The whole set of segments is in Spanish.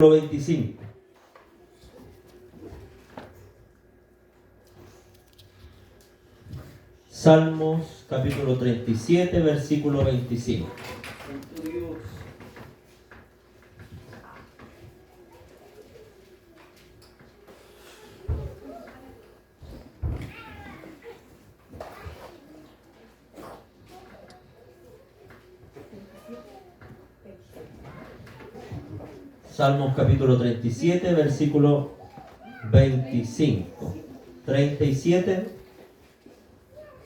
25. Salmos capítulo 37, versículo 25. Salmos capítulo 37, versículo 25. 37,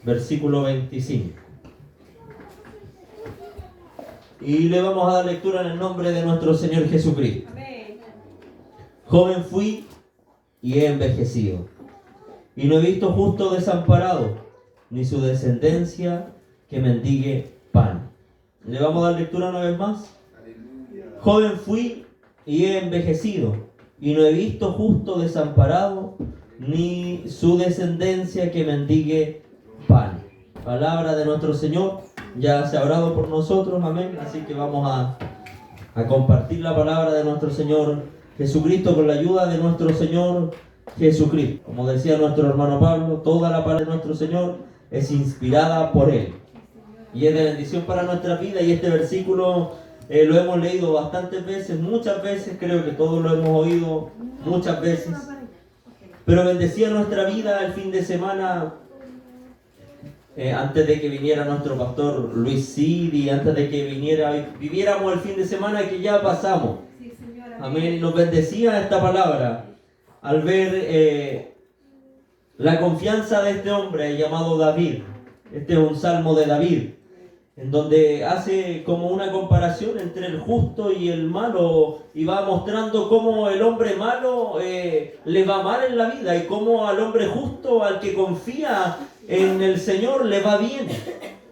versículo 25. Y le vamos a dar lectura en el nombre de nuestro Señor Jesucristo. Amén. Joven fui y he envejecido, y no he visto justo desamparado, ni su descendencia que mendigue pan. Le vamos a dar lectura una vez más. Joven fui y he envejecido, y no he visto justo desamparado, ni su descendencia que mendigue pan. Palabra de nuestro Señor, ya se ha orado por nosotros, amén. Así que vamos a compartir la palabra de nuestro Señor Jesucristo con la ayuda de nuestro Señor Jesucristo. Como decía nuestro hermano Pablo, toda la palabra de nuestro Señor es inspirada por Él y es de bendición para nuestra vida. Y este versículo lo hemos leído bastantes veces, muchas veces, creo que todos lo hemos oído muchas veces, pero bendecía nuestra vida el fin de semana. Antes de que viniera nuestro pastor Luis Siri, antes de que viviéramos el fin de semana que ya pasamos. Amén. Nos bendecía esta palabra al ver la confianza de este hombre llamado David. Este es un salmo de David, en donde hace como una comparación entre el justo y el malo, y va mostrando cómo el hombre malo le va mal en la vida, y cómo al hombre justo, al que confía en el Señor, le va bien,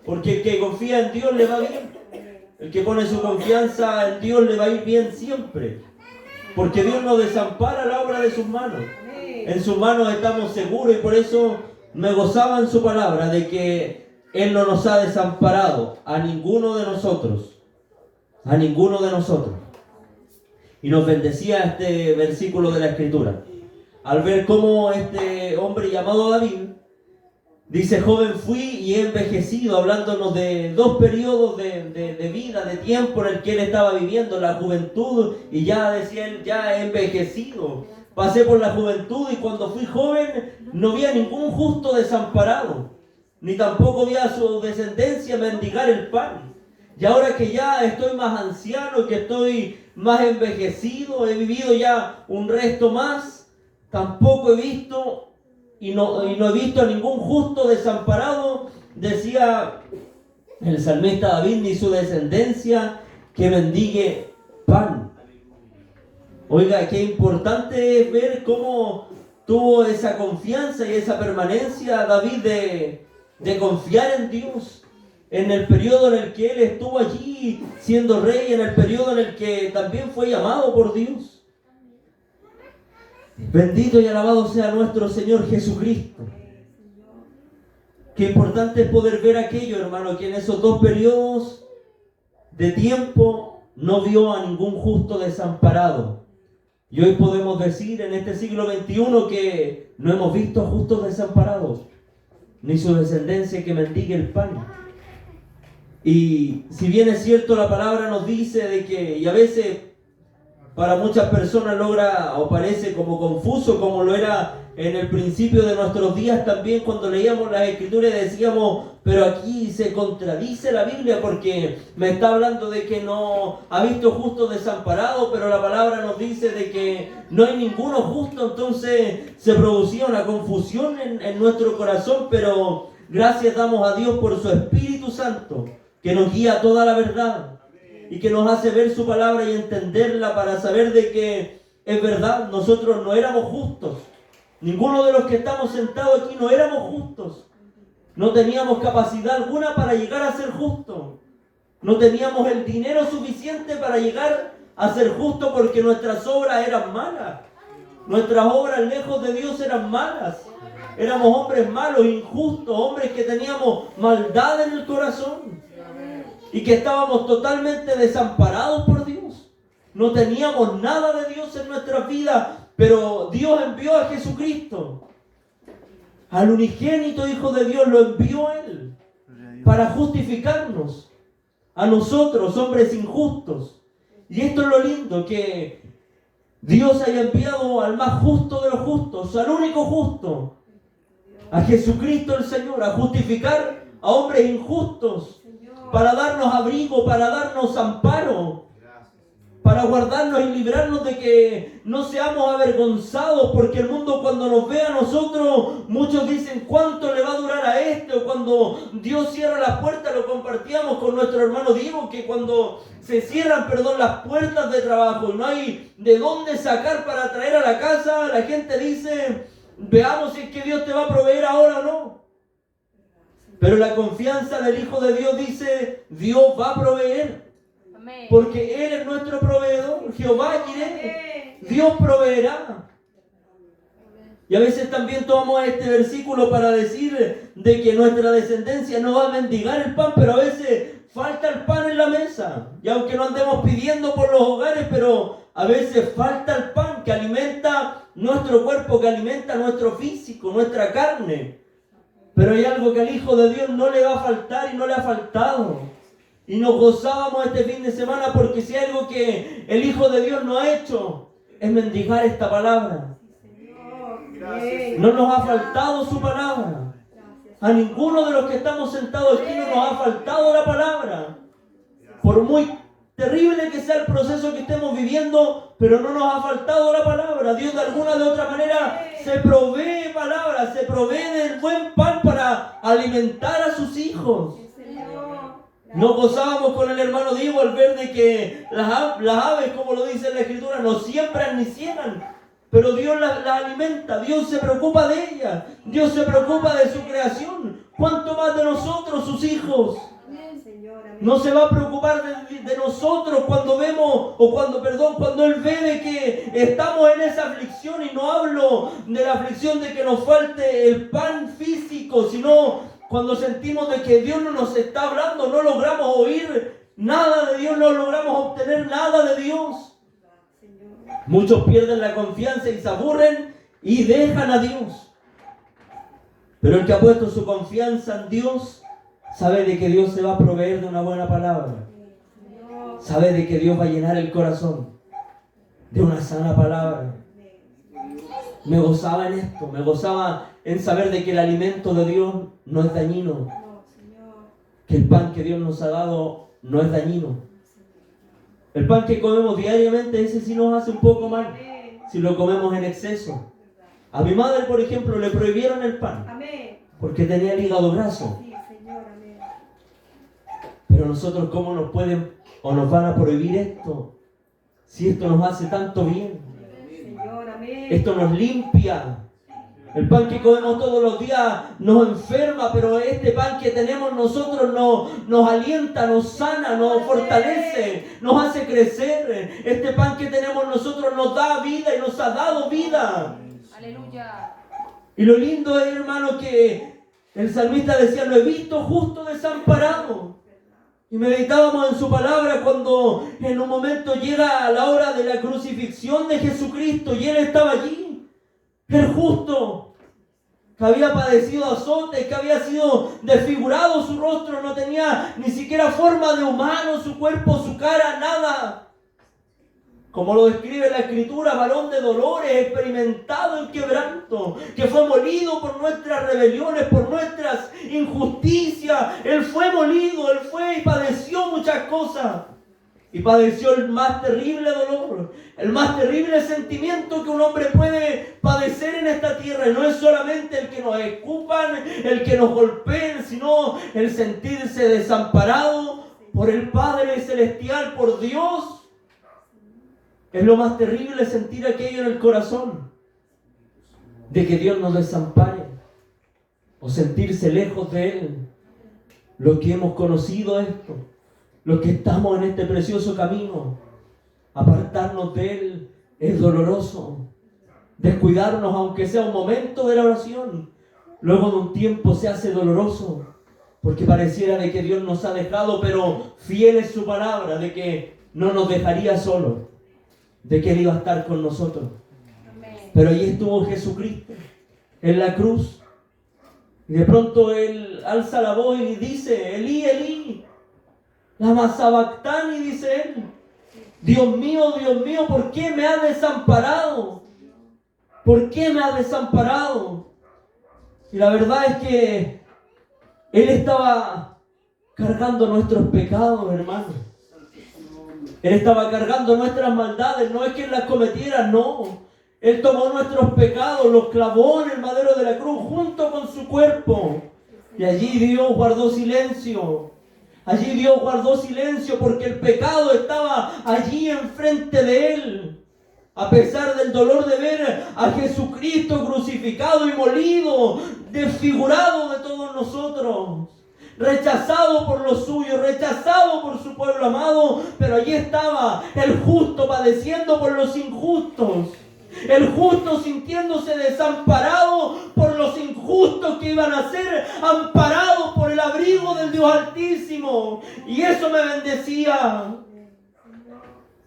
porque el que confía en Dios le va bien. El que pone su confianza en Dios le va a ir bien siempre, porque Dios no desampara la obra de sus manos. En sus manos estamos seguros, y por eso me gozaba en su palabra de que Él no nos ha desamparado a ninguno de nosotros. A ninguno de nosotros. Y nos bendecía este versículo de la Escritura, al ver cómo este hombre llamado David dice: joven fui y he envejecido, hablándonos de dos periodos de vida, de tiempo en el que él estaba viviendo, la juventud, y ya decía él, ya he envejecido. Pasé por la juventud, y cuando fui joven no vi a ningún justo desamparado, ni tampoco vi a su descendencia mendigar el pan. Y ahora que ya estoy más anciano, que estoy más envejecido, he vivido ya un resto más, tampoco he visto y no he visto a ningún justo desamparado, decía el salmista David, ni su descendencia que mendigue pan. Oiga, qué importante es ver cómo tuvo esa confianza y esa permanencia David de confiar en Dios, en el periodo en el que él estuvo allí siendo rey, en el periodo en el que también fue llamado por Dios. Bendito y alabado sea nuestro Señor Jesucristo. Qué importante es poder ver aquello, hermano, que en esos dos periodos de tiempo no vio a ningún justo desamparado. Y hoy podemos decir en este siglo XXI que no hemos visto justos desamparados, ni su descendencia que mendigue el pan. Y si bien es cierto, la palabra nos dice de que, y a veces para muchas personas logra o parece como confuso, como lo era en el principio de nuestros días también, cuando leíamos las Escrituras y decíamos, pero aquí se contradice la Biblia, porque me está hablando de que no ha visto justo desamparado, pero la palabra nos dice de que no hay ninguno justo. Entonces se producía una confusión en nuestro corazón, pero gracias damos a Dios por su Espíritu Santo, que nos guía a toda la verdad y que nos hace ver su palabra y entenderla para saber de que es verdad. Nosotros no éramos justos. Ninguno de los que estamos sentados aquí no éramos justos. No teníamos capacidad alguna para llegar a ser justos. No teníamos el dinero suficiente para llegar a ser justos, porque nuestras obras eran malas. Nuestras obras lejos de Dios eran malas. Éramos hombres malos, injustos, hombres que teníamos maldad en el corazón y que estábamos totalmente desamparados por Dios. No teníamos nada de Dios en nuestra vida, pero Dios envió a Jesucristo, al unigénito Hijo de Dios, lo envió Él para justificarnos a nosotros, hombres injustos. Y esto es lo lindo, que Dios haya enviado al más justo de los justos, al único justo, a Jesucristo el Señor, a justificar a hombres injustos, para darnos abrigo, para darnos amparo, para guardarnos y librarnos de que no seamos avergonzados, porque el mundo cuando nos ve a nosotros, muchos dicen ¿cuánto le va a durar a este? O cuando Dios cierra las puertas, lo compartíamos con nuestro hermano Diego, que cuando se cierran, las puertas de trabajo, no hay de dónde sacar para traer a la casa, la gente dice, veamos si es que Dios te va a proveer ahora o no. Pero la confianza del Hijo de Dios dice, Dios va a proveer. Porque Él es nuestro proveedor, Jehová Jireh, Dios proveerá. Y a veces también tomamos este versículo para decir de que nuestra descendencia no va a mendigar el pan, pero a veces falta el pan en la mesa. Y aunque no andemos pidiendo por los hogares, pero a veces falta el pan que alimenta nuestro cuerpo, que alimenta nuestro físico, nuestra carne. Pero hay algo que al Hijo de Dios no le va a faltar y no le ha faltado. Y nos gozábamos este fin de semana porque si hay algo que el Hijo de Dios no ha hecho, es mendigar esta palabra. No nos ha faltado su palabra. A ninguno de los que estamos sentados aquí no nos ha faltado la palabra. Por muy terrible que sea el proceso que estemos viviendo, pero no nos ha faltado la palabra. Dios de alguna de otra manera se provee palabra, se provee del buen pan para alimentar a sus hijos. Nos gozábamos con el hermano Diego al ver de que las aves, como lo dice la Escritura, no siembran ni ciegan, pero Dios las alimenta. Dios se preocupa de ellas. Dios se preocupa de su creación. ¿Cuánto más de nosotros, sus hijos? No se va a preocupar de nosotros cuando vemos, cuando Él ve de que estamos en esa aflicción. Y no hablo de la aflicción de que nos falte el pan físico, sino cuando sentimos de que Dios no nos está hablando, no logramos oír nada de Dios, no logramos obtener nada de Dios. Muchos pierden la confianza y se aburren y dejan a Dios. Pero el que ha puesto su confianza en Dios, sabe de que Dios se va a proveer de una buena palabra. Sabe de que Dios va a llenar el corazón de una sana palabra. Me gozaba en esto, me gozaba en saber de que el alimento de Dios no es dañino, que el pan que Dios nos ha dado no es dañino. El pan que comemos diariamente, ese sí nos hace un poco mal si lo comemos en exceso. A mi madre, por ejemplo, le prohibieron el pan porque tenía el hígado graso. Pero nosotros, ¿cómo nos pueden o nos van a prohibir esto? Si esto nos hace tanto bien, esto nos limpia. El pan que comemos todos los días nos enferma, pero este pan que tenemos nosotros nos alienta, nos sana, nos fortalece, nos hace crecer. Este pan que tenemos nosotros nos da vida y nos ha dado vida. Aleluya. Y lo lindo es, hermano, que el salmista decía, lo he visto justo desamparado. Y meditábamos en su palabra cuando en un momento llega la hora de la crucifixión de Jesucristo y Él estaba allí. El justo, que había padecido azotes, que había sido desfigurado su rostro, no tenía ni siquiera forma de humano, su cuerpo, su cara, nada. Como lo describe la Escritura, varón de dolores, experimentado en quebranto, que fue molido por nuestras rebeliones, por nuestras injusticias. Él fue molido, Él fue y padeció muchas cosas. Y padeció el más terrible dolor, el más terrible sentimiento que un hombre puede padecer en esta tierra. Y no es solamente el que nos escupan, el que nos golpeen, sino el sentirse desamparado por el Padre Celestial, por Dios. Es lo más terrible sentir aquello en el corazón, de que Dios nos desampare o sentirse lejos de Él. Los que hemos conocido esto, los que estamos en este precioso camino, apartarnos de Él es doloroso. Descuidarnos, aunque sea un momento de la oración, luego de un tiempo se hace doloroso, porque pareciera de que Dios nos ha dejado, pero fiel es su palabra, de que no nos dejaría solos. de que Él iba a estar con nosotros. Pero allí estuvo Jesucristo en la cruz. Y de pronto Él alza la voz y dice: Elí, Elí, lama sabactani, dice Él. Dios mío, ¿por qué me has desamparado? ¿Por qué me has desamparado? Y la verdad es que Él estaba cargando nuestros pecados, hermanos. Él estaba cargando nuestras maldades. No es que Él las cometiera, no. Él tomó nuestros pecados, los clavó en el madero de la cruz junto con su cuerpo. Y allí Dios guardó silencio. Allí Dios guardó silencio porque el pecado estaba allí enfrente de Él. A pesar del dolor de ver a Jesucristo crucificado y molido, desfigurado de todos nosotros, rechazado por los suyos, rechazado por su pueblo amado, pero allí estaba el justo padeciendo por los injustos. El justo sintiéndose desamparado por los injustos que iban a ser amparados por el abrigo del Dios Altísimo. Y eso me bendecía.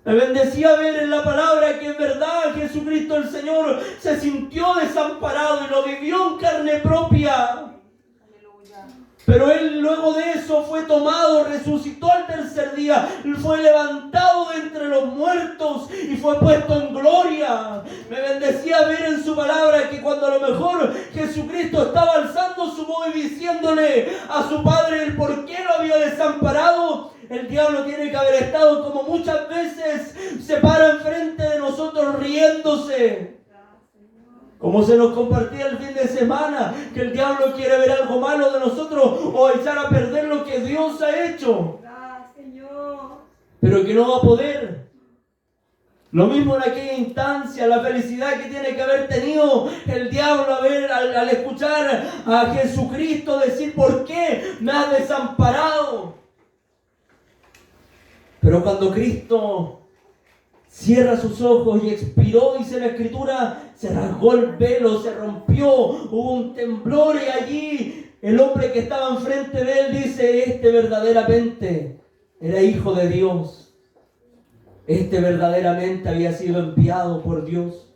Me bendecía ver en la palabra que es verdad, Jesucristo el Señor se sintió desamparado y lo vivió en carne propia. Pero Él luego de eso fue tomado, resucitó al tercer día, fue levantado de entre los muertos y fue puesto en gloria. Me bendecía ver en su palabra que cuando a lo mejor Jesucristo estaba alzando su voz y diciéndole a su Padre el por qué lo había desamparado, el diablo tiene que haber estado, como muchas veces se para enfrente de nosotros riéndose. Como se nos compartía el fin de semana, que el diablo quiere ver algo malo de nosotros o echar a perder lo que Dios ha hecho. Pero que no va a poder. Lo mismo en aquella instancia, la felicidad que tiene que haber tenido el diablo al escuchar a Jesucristo decir: ¿por qué me has desamparado? Pero cuando Cristo cierra sus ojos y expiró, dice la Escritura, se rasgó el velo, se rompió, hubo un temblor y allí el hombre que estaba enfrente de Él dice: este verdaderamente era hijo de Dios. Este verdaderamente había sido enviado por Dios.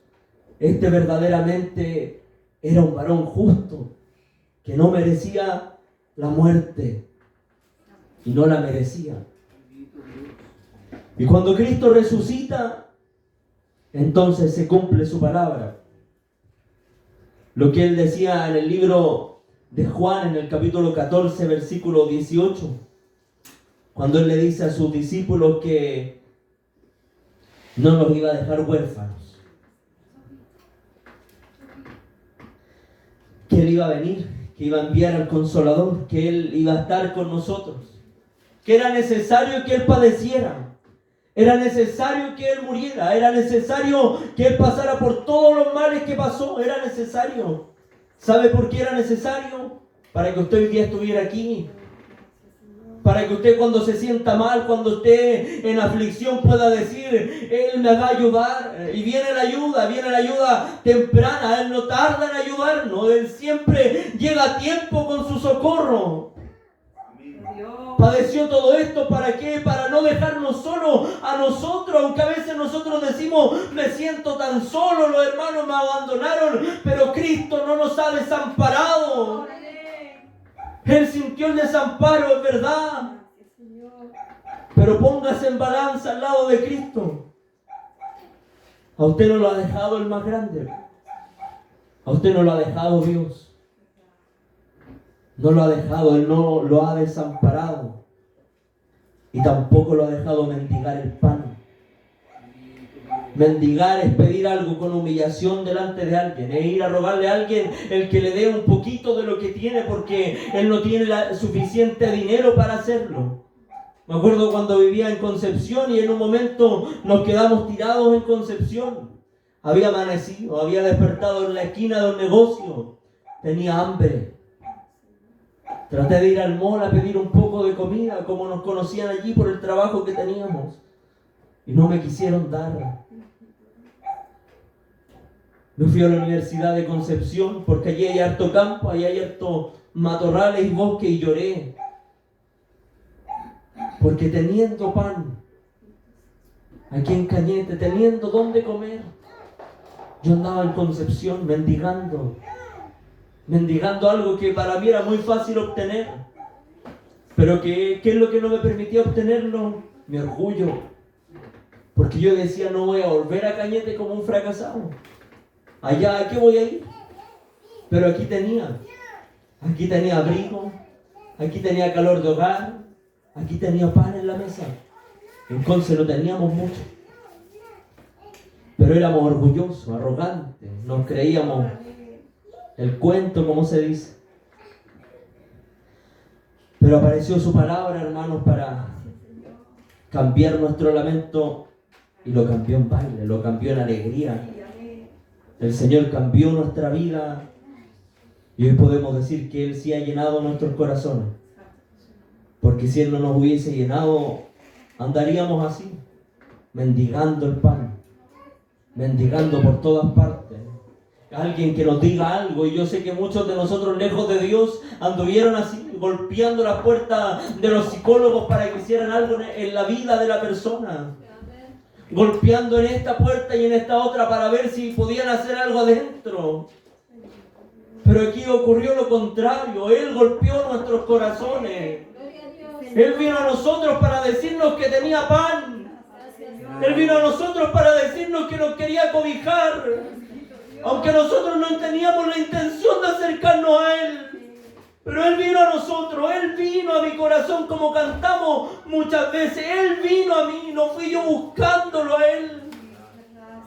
Este verdaderamente era un varón justo que no merecía la muerte y no la merecía. Y cuando Cristo resucita, entonces se cumple su palabra. Lo que Él decía en el libro de Juan, en el capítulo 14, versículo 18, cuando Él le dice a sus discípulos que no los iba a dejar huérfanos, que Él iba a venir, que iba a enviar al Consolador, que Él iba a estar con nosotros, que era necesario que Él padeciera. Era necesario que Él muriera, era necesario que Él pasara por todos los males que pasó, era necesario. ¿Sabe por qué era necesario? Para que usted hoy día estuviera aquí. Para que usted cuando se sienta mal, cuando esté en aflicción pueda decir: Él me va a ayudar. Y viene la ayuda temprana. Él no tarda en ayudarnos, Él siempre llega a tiempo con su socorro. Padeció todo esto, ¿para qué? Para no dejarnos solos a nosotros, aunque a veces nosotros decimos: me siento tan solo, los hermanos me abandonaron, pero Cristo no nos ha desamparado. Él sintió el desamparo, es verdad, pero póngase en balanza al lado de Cristo. A usted no lo ha dejado el más grande, a usted no lo ha dejado Dios. No lo ha dejado, Él no lo ha desamparado. Y tampoco lo ha dejado mendigar el pan. Mendigar es pedir algo con humillación delante de alguien, es ir a rogarle a alguien el que le dé un poquito de lo que tiene porque él no tiene suficiente dinero para hacerlo. Me acuerdo cuando vivía en Concepción y en un momento nos quedamos tirados en Concepción. Había amanecido, había despertado en la esquina de un negocio, tenía hambre. Traté de ir al mall a pedir un poco de comida, como nos conocían allí por el trabajo que teníamos. Y no me quisieron dar. Me fui a la Universidad de Concepción, porque allí hay harto campo, allí hay harto matorrales y bosque, y lloré. Porque teniendo pan, aquí en Cañete, teniendo dónde comer. Yo andaba en Concepción mendigando algo que para mí era muy fácil obtener. Pero ¿qué es lo que no me permitía obtenerlo? Mi orgullo. Porque yo decía, no voy a volver a Cañete como un fracasado. Allá, ¿a qué voy a ir? Pero aquí tenía abrigo, aquí tenía calor de hogar, aquí tenía pan en la mesa. Entonces no teníamos mucho. Pero éramos orgullosos, arrogantes, nos creíamos el cuento, como se dice. Pero apareció su palabra, hermanos, para cambiar nuestro lamento, y lo cambió en baile, lo cambió en alegría. El Señor cambió nuestra vida y hoy podemos decir que Él sí ha llenado nuestros corazones. Porque si Él no nos hubiese llenado, andaríamos así, mendigando el pan, mendigando por todas partes. Alguien que nos diga algo, y yo sé que muchos de nosotros lejos de Dios anduvieron así, golpeando las puertas de los psicólogos para que hicieran algo en la vida de la persona. Golpeando en esta puerta y en esta otra para ver si podían hacer algo adentro. Pero aquí ocurrió lo contrario. Él golpeó nuestros corazones. Él vino a nosotros para decirnos que tenía pan. Él vino a nosotros para decirnos que nos quería cobijar. Aunque nosotros no teníamos la intención de acercarnos a Él. Pero Él vino a nosotros, Él vino a mi corazón, como cantamos muchas veces. Él vino a mí, no fui yo buscándolo a Él.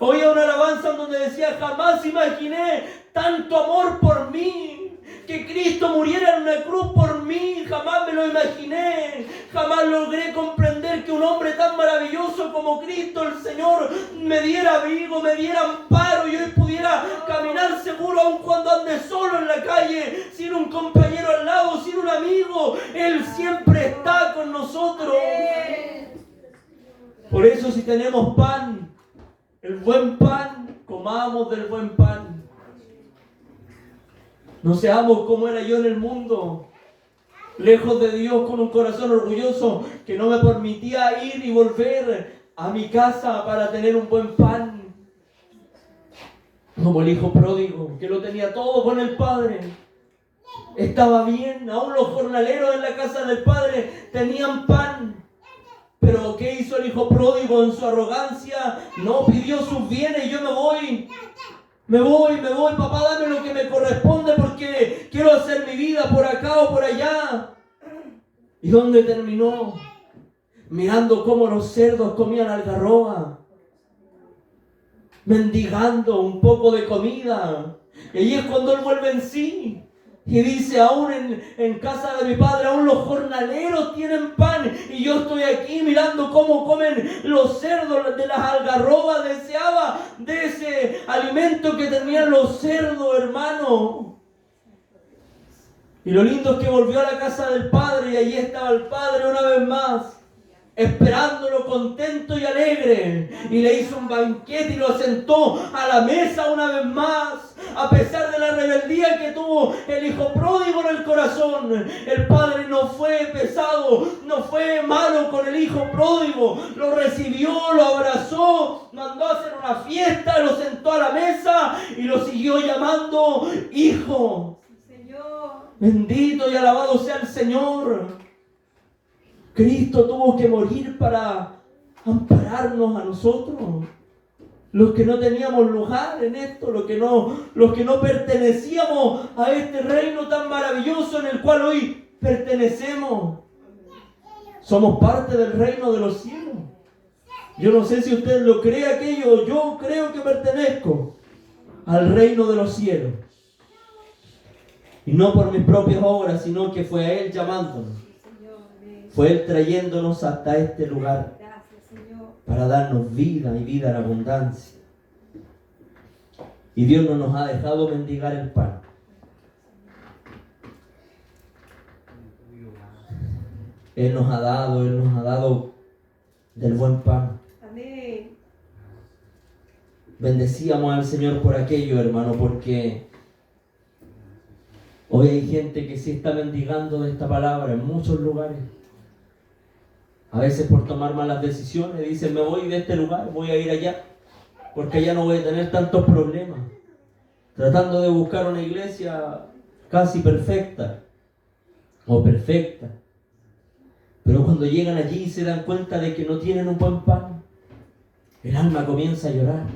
Oía una alabanza donde decía, jamás imaginé tanto amor por mí, que Cristo muriera en una cruz por mí, jamás me lo imaginé, jamás logré comprender que un hombre tan maravilloso como Cristo, el Señor, me diera abrigo, me diera amparo y hoy pudiera caminar seguro aun cuando ande solo en la calle, sin un compañero al lado, sin un amigo. Él siempre está con nosotros. Por eso si tenemos pan, el buen pan, comamos del buen pan. No seamos como era yo en el mundo, lejos de Dios, con un corazón orgulloso que no me permitía ir y volver a mi casa para tener un buen pan. Como el hijo pródigo, que lo tenía todo con el Padre. Estaba bien, aún los jornaleros en la casa del Padre tenían pan. Pero ¿qué hizo el hijo pródigo en su arrogancia? No, pidió sus bienes y yo me voy. Me voy, papá, dame lo que me corresponde porque quiero hacer mi vida por acá o por allá. ¿Y dónde terminó? Mirando cómo los cerdos comían algarroba, mendigando un poco de comida. Y ahí es cuando él vuelve en sí. Y dice, aún en casa de mi padre, aún los jornaleros tienen pan. Y yo estoy aquí mirando cómo comen los cerdos de las algarrobas. Deseaba de ese alimento que tenían los cerdos, hermano. Y lo lindo es que volvió a la casa del padre y allí estaba el padre una vez más, esperándolo contento y alegre. Y le hizo un banquete y lo sentó a la mesa una vez más. A pesar de la rebeldía que tuvo el hijo pródigo en el corazón, el padre no fue pesado, no fue malo con el hijo pródigo. Lo recibió, lo abrazó, mandó a hacer una fiesta, lo sentó a la mesa y lo siguió llamando hijo. Bendito y alabado sea el Señor. Cristo tuvo que morir para ampararnos a nosotros, los que no teníamos lugar en esto, los que no pertenecíamos a este reino tan maravilloso en el cual hoy pertenecemos. Somos parte del reino de los cielos. Yo no sé si usted lo cree aquello, yo creo que pertenezco al reino de los cielos. Y no por mis propias obras, sino que fue a Él llamándonos. Fue Él trayéndonos hasta este lugar para darnos vida y vida en abundancia. Y Dios no nos ha dejado mendigar el pan. Él nos ha dado del buen pan. Amén. Bendecíamos al Señor por aquello, hermano, porque hoy hay gente que sí está mendigando de esta palabra en muchos lugares. A veces por tomar malas decisiones dicen, me voy de este lugar, voy a ir allá, porque allá no voy a tener tantos problemas. Tratando de buscar una iglesia casi perfecta o perfecta. Pero cuando llegan allí se dan cuenta de que no tienen un buen pan. El alma comienza a llorar.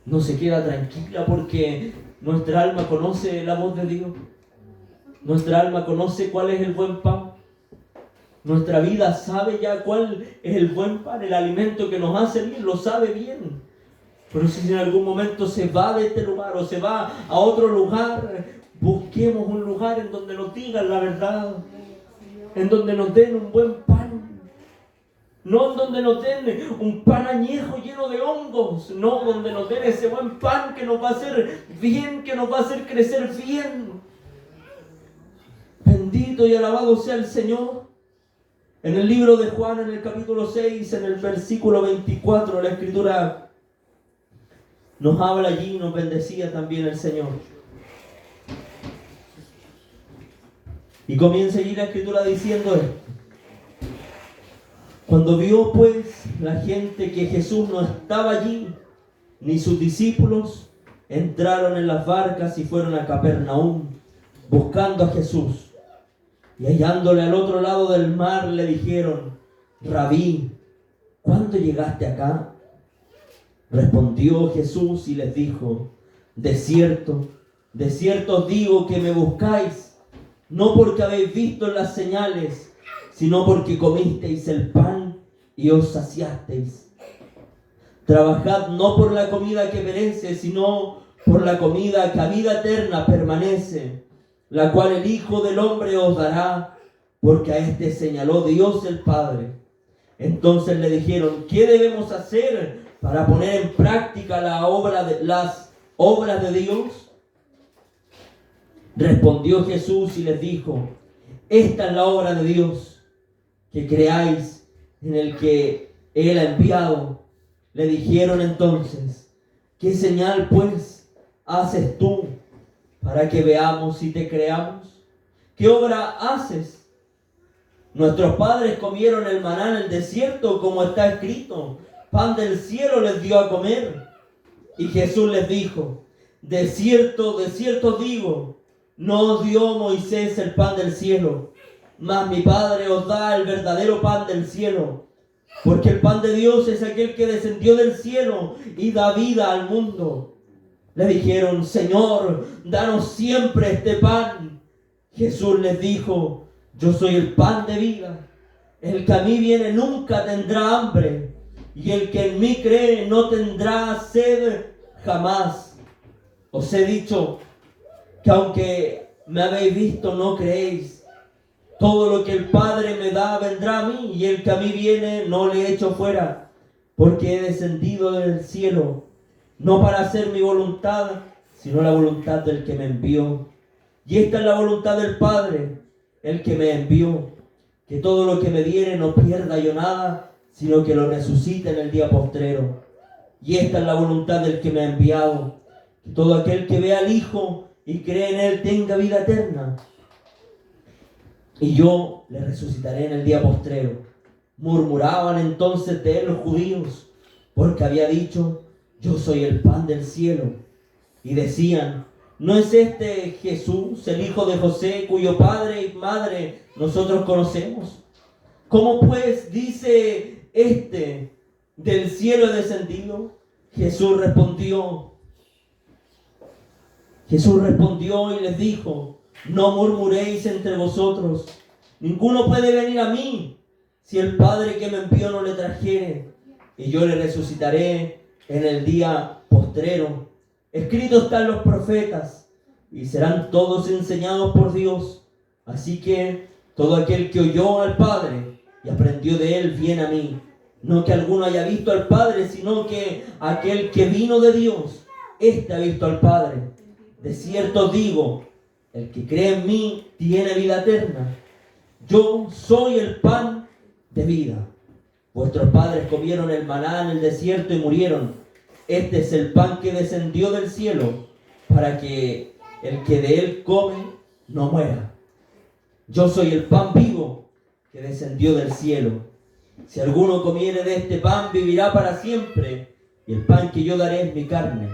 No se queda tranquila porque nuestra alma conoce la voz de Dios. Nuestra alma conoce cuál es el buen pan. Nuestra vida sabe ya cuál es el buen pan, el alimento que nos hace bien, lo sabe bien. Pero si en algún momento se va de este lugar o se va a otro lugar, busquemos un lugar en donde nos digan la verdad, en donde nos den un buen pan. No en donde nos den un pan añejo lleno de hongos, no, donde nos den ese buen pan que nos va a hacer bien, que nos va a hacer crecer bien. Bendito y alabado sea el Señor. En el libro de Juan, en el capítulo 6, en el versículo 24, la Escritura nos habla allí y nos bendecía también el Señor. Y comienza allí la Escritura diciendo esto. Cuando vio pues la gente que Jesús no estaba allí, ni sus discípulos, entraron en las barcas y fueron a Capernaum, buscando a Jesús. Y hallándole al otro lado del mar, le dijeron, Rabí, ¿cuándo llegaste acá? Respondió Jesús y les dijo, de cierto os digo que me buscáis, no porque habéis visto las señales, sino porque comisteis el pan y os saciasteis. Trabajad no por la comida que perece, sino por la comida que a vida eterna permanece, la cual el Hijo del Hombre os dará, porque a este señaló Dios el Padre. Entonces le dijeron, ¿qué debemos hacer para poner en práctica las obras de Dios? Respondió Jesús y les dijo, esta es la obra de Dios, que creáis en el que Él ha enviado. Le dijeron entonces, ¿qué señal pues haces tú para que veamos y te creamos? ¿Qué obra haces? Nuestros padres comieron el maná en el desierto, como está escrito, pan del cielo les dio a comer. Y Jesús les dijo, de cierto os digo, no os dio Moisés el pan del cielo, mas mi Padre os da el verdadero pan del cielo. Porque el pan de Dios es aquel que descendió del cielo y da vida al mundo. Le dijeron, Señor, danos siempre este pan. Jesús les dijo, yo soy el pan de vida. El que a mí viene nunca tendrá hambre, y el que en mí cree no tendrá sed jamás. Os he dicho que aunque me habéis visto, no creéis. Todo lo que el Padre me da vendrá a mí, y el que a mí viene no le echo fuera, porque he descendido del cielo, no para hacer mi voluntad, sino la voluntad del que me envió. Y esta es la voluntad del Padre, el que me envió, que todo lo que me diere no pierda yo nada, sino que lo resucite en el día postrero. Y esta es la voluntad del que me ha enviado, que todo aquel que vea al Hijo y cree en Él tenga vida eterna. Y yo le resucitaré en el día postrero. Murmuraban entonces de él los judíos, porque había dicho, yo soy el pan del cielo. Y decían, ¿no es este Jesús, el hijo de José, cuyo padre y madre nosotros conocemos? ¿Cómo pues dice este, del cielo he descendido? Jesús respondió y les dijo, no murmuréis entre vosotros. Ninguno puede venir a mí si el Padre que me envió no le trajere, y yo le resucitaré en el día postrero. Escrito están los profetas, y serán todos enseñados por Dios. Así que todo aquel que oyó al Padre y aprendió de él viene a mí. No que alguno haya visto al Padre, sino que aquel que vino de Dios, éste ha visto al Padre. De cierto os digo, el que cree en mí tiene vida eterna. Yo soy el pan de vida. Vuestros padres comieron el maná en el desierto y murieron. Este es el pan que descendió del cielo, para que el que de él come no muera. Yo soy el pan vivo que descendió del cielo. Si alguno comiere de este pan, vivirá para siempre. Y el pan que yo daré es mi carne,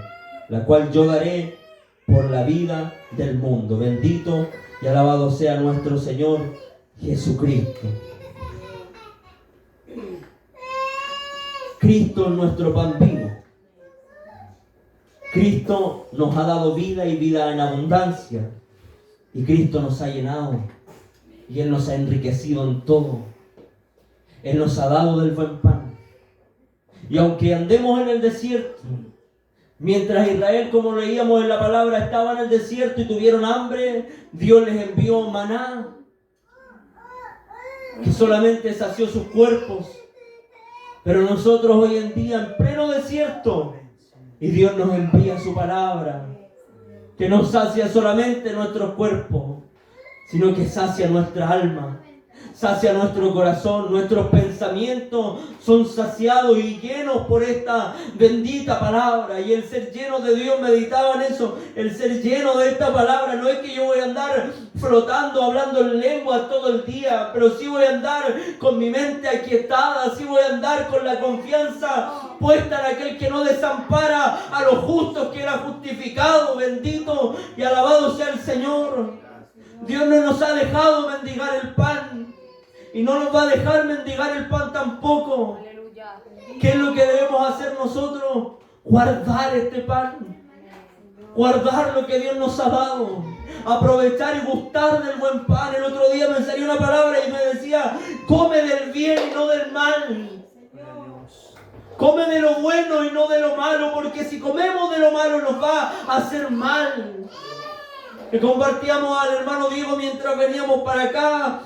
la cual yo daré por la vida del mundo. Bendito y alabado sea nuestro Señor Jesucristo. Cristo es nuestro pan vivo. Cristo nos ha dado vida y vida en abundancia. Y Cristo nos ha llenado. Y Él nos ha enriquecido en todo. Él nos ha dado del buen pan. Y aunque andemos en el desierto, mientras Israel, como leíamos en la palabra, estaba en el desierto y tuvieron hambre, Dios les envió maná, que solamente sació sus cuerpos. Pero nosotros hoy en día, en pleno desierto, y Dios nos envía su palabra, que no sacia solamente nuestros cuerpos, sino que sacia nuestra alma, sacia nuestro corazón. Nuestros pensamientos son saciados y llenos por esta bendita palabra. Y el ser lleno de Dios, meditaba en eso, el ser lleno de esta palabra. No es que yo voy a andar flotando, hablando en lengua todo el día, pero sí voy a andar con mi mente aquietada, sí voy a andar con la confianza puesta en aquel que no desampara a los justos, que era justificado. Bendito y alabado sea el Señor. Dios no nos ha dejado mendigar el pan y no nos va a dejar mendigar el pan tampoco. ¿Qué es lo que debemos hacer nosotros? Guardar este pan, guardar lo que Dios nos ha dado, aprovechar y gustar del buen pan. El otro día me salió una palabra y me decía: come del bien y no del mal. Come de lo bueno y no de lo malo, porque si comemos de lo malo nos va a hacer mal. Que compartíamos al hermano Diego mientras veníamos para acá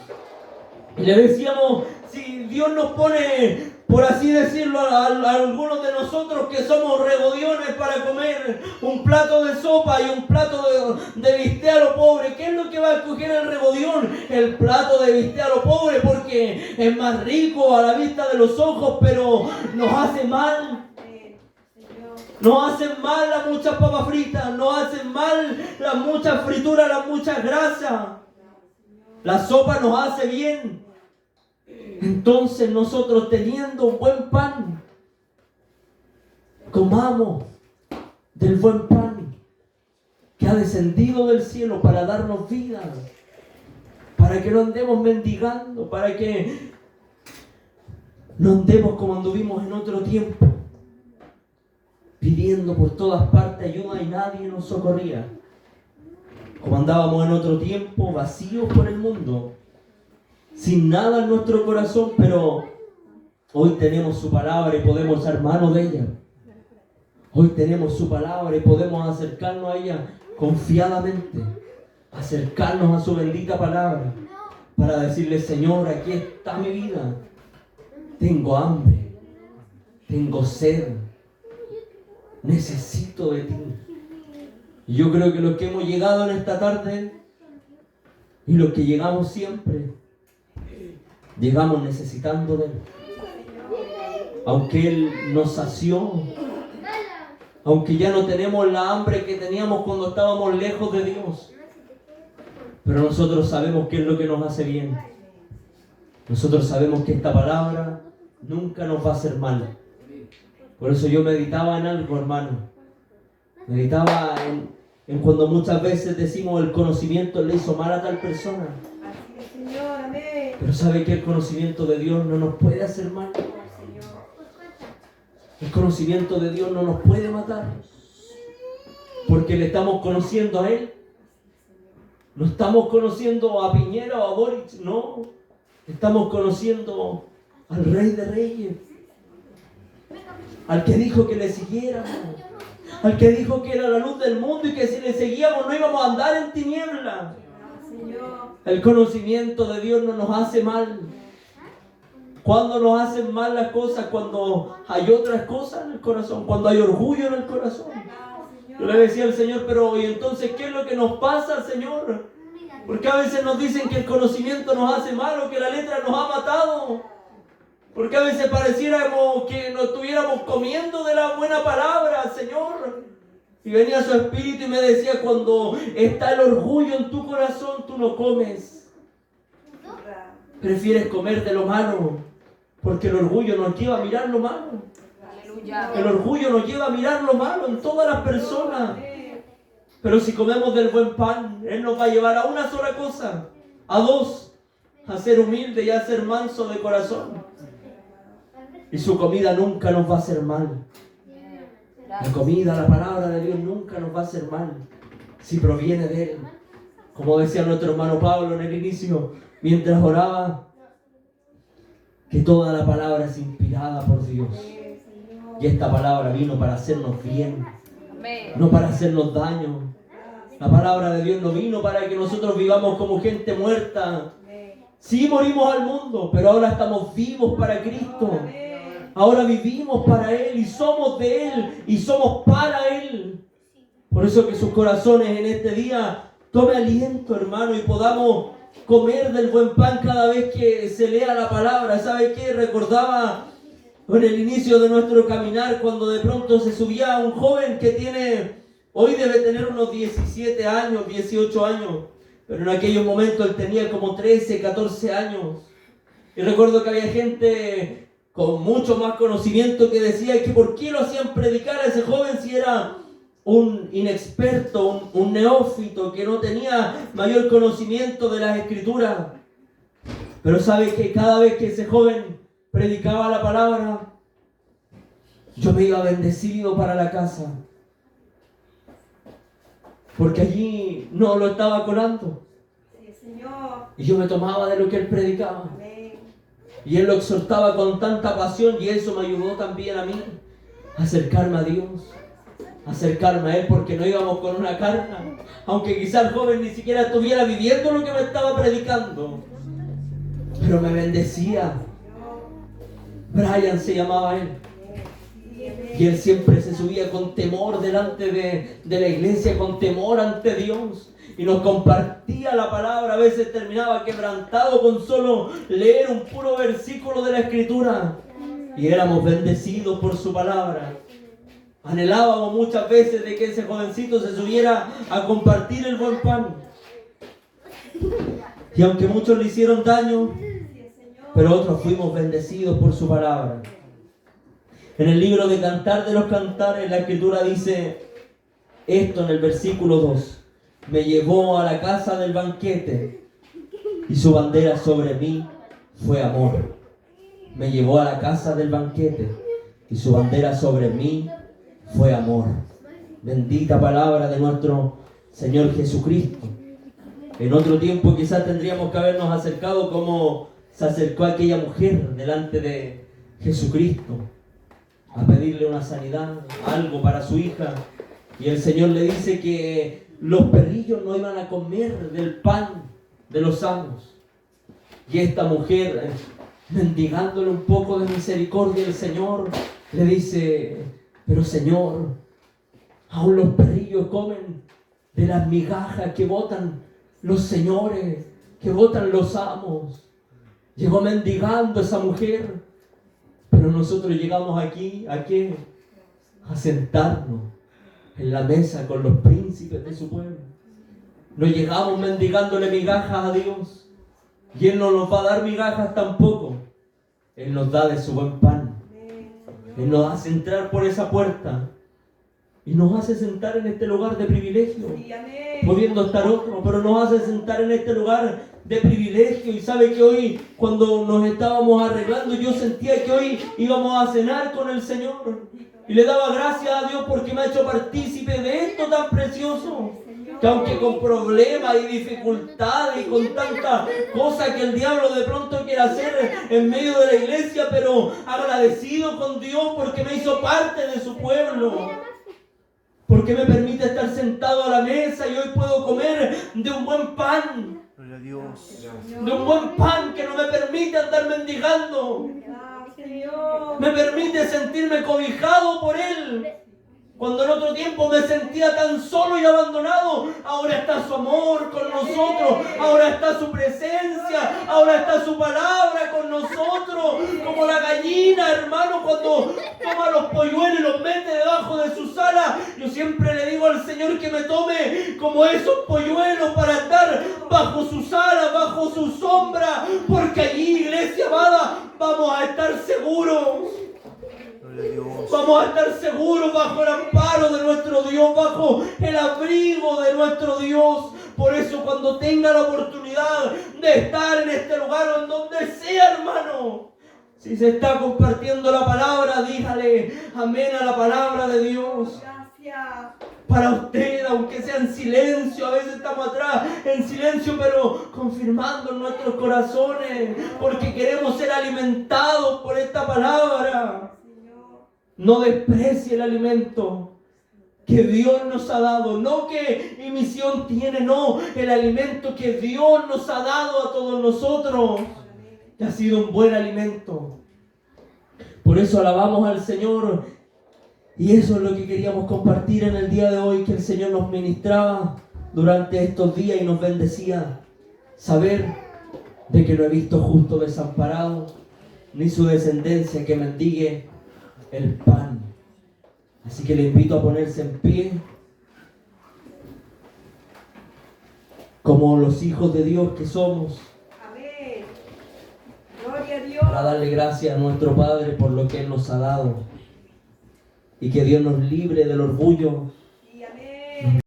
y le decíamos: si Dios nos pone, por así decirlo, a algunos de nosotros que somos regodiones para comer un plato de sopa y un plato de bistec a lo pobre, ¿qué es lo que va a escoger el regodión? El plato de bistec a lo pobre, porque es más rico a la vista de los ojos, pero nos hace mal. Nos hacen mal las muchas papas fritas, nos hacen mal las muchas frituras, las muchas grasas. La sopa nos hace bien. Entonces nosotros, teniendo un buen pan, comamos del buen pan que ha descendido del cielo para darnos vida, para que no andemos mendigando, para que no andemos como anduvimos en otro tiempo, pidiendo por todas partes ayuda y nadie nos socorría. Como andábamos en otro tiempo, vacíos por el mundo, sin nada en nuestro corazón, pero hoy tenemos su palabra y podemos echar mano de ella. Hoy tenemos su palabra y podemos acercarnos a ella confiadamente, acercarnos a su bendita palabra para decirle: Señor, aquí está mi vida. Tengo hambre, tengo sed, necesito de ti. Y yo creo que los que hemos llegado en esta tarde y los que llegamos siempre, llegamos necesitando de Él. Aunque Él nos sació, aunque ya no tenemos la hambre que teníamos cuando estábamos lejos de Dios, pero nosotros sabemos qué es lo que nos hace bien. Nosotros sabemos que esta palabra nunca nos va a hacer mal. Por eso yo meditaba en algo, hermano. Meditaba en cuando muchas veces decimos: el conocimiento le hizo mal a tal persona. Pero sabe que el conocimiento de Dios no nos puede hacer mal. El conocimiento de Dios no nos puede matar, porque le estamos conociendo a Él. No estamos conociendo a Piñera o a Boric, no. Estamos conociendo al Rey de Reyes, al que dijo que le siguiéramos, al que dijo que era la luz del mundo y que si le seguíamos no íbamos a andar en tinieblas. El conocimiento de Dios no nos hace mal. ¿Cuándo nos hacen mal las cosas? Cuando hay otras cosas en el corazón, cuando hay orgullo en el corazón. Yo le decía al Señor: pero ¿y entonces qué es lo que nos pasa, Señor? Porque a veces nos dicen que el conocimiento nos hace mal o que la letra nos ha matado. Porque a veces pareciéramos que nos estuviéramos comiendo de la buena palabra, Señor. Y venía su espíritu y me decía: cuando está el orgullo en tu corazón, tú no comes. Prefieres comer de lo malo, porque el orgullo nos lleva a mirar lo malo. El orgullo nos lleva a mirar lo malo en todas las personas. Pero si comemos del buen pan, Él nos va a llevar a una sola cosa, a dos, a ser humilde y a ser manso de corazón. Y su comida nunca nos va a hacer mal. La comida, la palabra de Dios nunca nos va a hacer mal si proviene de Él. Como decía nuestro hermano Pablo en el inicio, mientras oraba, que toda la palabra es inspirada por Dios. Y esta palabra vino para hacernos bien, no para hacernos daño. La palabra de Dios no vino para que nosotros vivamos como gente muerta. Sí morimos al mundo, pero ahora estamos vivos para Cristo. Ahora vivimos para Él y somos de Él y somos para Él. Por eso que sus corazones en este día tome aliento, hermano, y podamos comer del buen pan cada vez que se lea la palabra. ¿Sabe qué? Recordaba en el inicio de nuestro caminar cuando de pronto se subía un joven que hoy debe tener unos 17 años, 18 años, pero en aquellos momentos él tenía como 13, 14 años. Y recuerdo que había gente con mucho más conocimiento que decía que por qué lo hacían predicar a ese joven si era un inexperto, un neófito que no tenía mayor conocimiento de las escrituras. Pero sabe que cada vez que ese joven predicaba la palabra, yo me iba bendecido para la casa, porque allí no lo estaba colando. Y yo me tomaba de lo que él predicaba. Y él lo exhortaba con tanta pasión, y eso me ayudó también a mí a acercarme a Dios, a acercarme a Él, porque no íbamos con una carga, aunque quizás el joven ni siquiera estuviera viviendo lo que me estaba predicando, pero me bendecía. Brian se llamaba él, y él siempre se subía con temor delante de la iglesia, con temor ante Dios, y nos compartía la palabra. A veces terminaba quebrantado con solo leer un puro versículo de la Escritura, y éramos bendecidos por su palabra. Anhelábamos muchas veces de que ese jovencito se subiera a compartir el buen pan. Y aunque muchos le hicieron daño, pero otros fuimos bendecidos por su palabra. En el libro de Cantar de los Cantares, la Escritura dice esto en el versículo 2: me llevó a la casa del banquete y su bandera sobre mí fue amor. Me llevó a la casa del banquete y su bandera sobre mí fue amor. Bendita palabra de nuestro Señor Jesucristo. En otro tiempo quizás tendríamos que habernos acercado como se acercó aquella mujer delante de Jesucristo a pedirle una sanidad, algo para su hija. Y el Señor le dice que los perrillos no iban a comer del pan de los sanos. Y esta mujer, mendigándole un poco de misericordia al Señor, le dice: pero Señor, aún los perrillos comen de las migajas que botan los señores, que botan los amos. Llegó mendigando esa mujer, pero nosotros llegamos aquí, ¿a qué? A sentarnos en la mesa con los príncipes de su pueblo. No llegamos mendigándole migajas a Dios, y Él no nos va a dar migajas tampoco. Él nos da de su buen pan. Él nos hace entrar por esa puerta y nos hace sentar en este lugar de privilegio, pudiendo estar otro, pero nos hace sentar en este lugar de privilegio. Y sabe que hoy, cuando nos estábamos arreglando, yo sentía que hoy íbamos a cenar con el Señor, y le daba gracias a Dios porque me ha hecho partícipe de esto tan precioso, que aunque con problemas y dificultades y con tantas cosas que el diablo de pronto quiere hacer en medio de la iglesia, pero agradecido con Dios porque me hizo parte de su pueblo, porque me permite estar sentado a la mesa y hoy puedo comer de un buen pan, de un buen pan que no me permite andar mendigando, me permite sentirme cobijado por Él. Cuando en otro tiempo me sentía tan solo y abandonado, ahora está su amor con nosotros, ahora está su presencia, ahora está su palabra con nosotros, como la gallina, hermano, cuando toma los polluelos y los mete debajo de sus alas. Yo siempre le digo al Señor que me tome como esos polluelos para estar bajo sus alas, bajo su sombra, porque allí, iglesia amada, vamos a estar seguros. Vamos a estar seguros bajo el amparo de nuestro Dios, bajo el abrigo de nuestro Dios. Por eso cuando tenga la oportunidad de estar en este lugar o en donde sea, hermano, si se está compartiendo la palabra, dígale amén a la palabra de Dios. Gracias. Para usted, aunque sea en silencio, a veces estamos atrás en silencio, pero confirmando en nuestros corazones, porque queremos ser alimentados por esta palabra. No desprecie el alimento que Dios nos ha dado, no que mi misión tiene, no, el alimento que Dios nos ha dado a todos nosotros, que ha sido un buen alimento. Por eso alabamos al Señor, y eso es lo que queríamos compartir en el día de hoy, que el Señor nos ministraba durante estos días y nos bendecía. Saber de que no he visto justo desamparado, ni su descendencia que mendigue el pan. Así que le invito a ponerse en pie como los hijos de Dios que somos. Amén. Gloria a Dios. Para darle gracias a nuestro Padre por lo que Él nos ha dado. Y que Dios nos libre del orgullo. Y amén.